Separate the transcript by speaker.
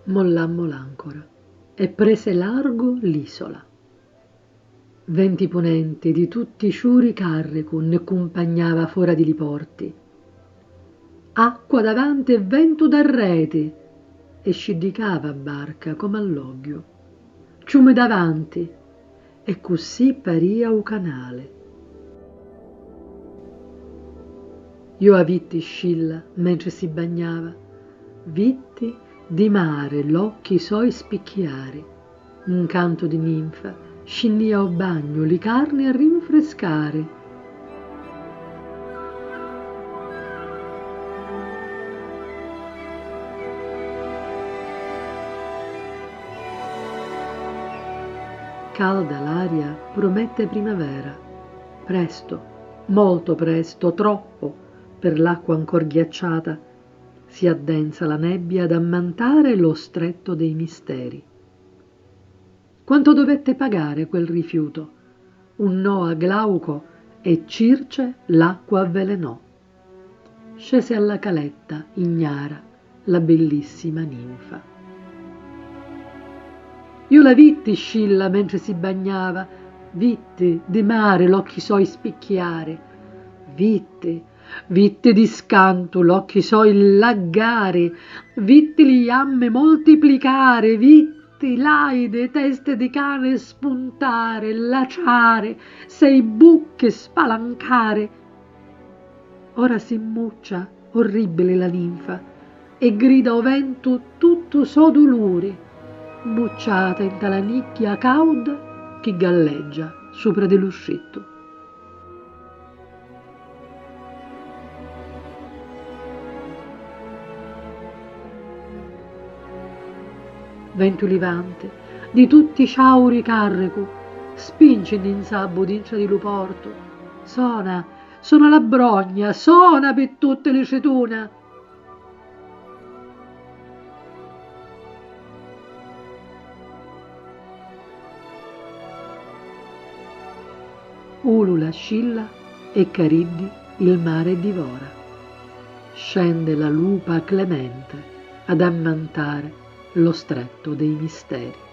Speaker 1: mollammo l'ancora e prese largo l'isola. Venti ponenti di tutti i ciuri carrico ne cumpagnava fora di li porti. Acqua davanti e vento da reti, e sciddicava a barca come all'oggio. Ciume davanti, e così paria u canale. Io a vitti scilla mentre si bagnava, vitti di mare l'occhi suoi spicchiari, un canto di ninfa scinnia o bagno li carni a rinfrescare. Calda l'aria promette primavera, presto, molto presto, troppo, per l'acqua ancor ghiacciata, si addensa la nebbia ad ammantare lo stretto dei misteri. Quanto dovette pagare quel rifiuto? Un no a Glauco e Circe l'acqua avvelenò. Scese alla caletta, ignara, la bellissima ninfa. Io la vitti scilla mentre si bagnava, vitti di mare l'occhi suoi spicchiare, vitti di scanto l'occhi suoi laggare, vitti li iamme moltiplicare, vitti laide teste di cane spuntare, laciare, sei buche spalancare. Ora si immuccia, orribile la ninfa, e grida o vento tutto so dolore, bucciata in tala nicchia cauda che galleggia sopra dell'uscetto. Vento livante, di tutti i ciauri carreco, spinge in sabbo d'incia di luporto, sona la brogna, sona per tutte le cetuna. Ulula scilla e Cariddi il mare divora. Scende la lupa clemente ad ammantare lo stretto dei misteri.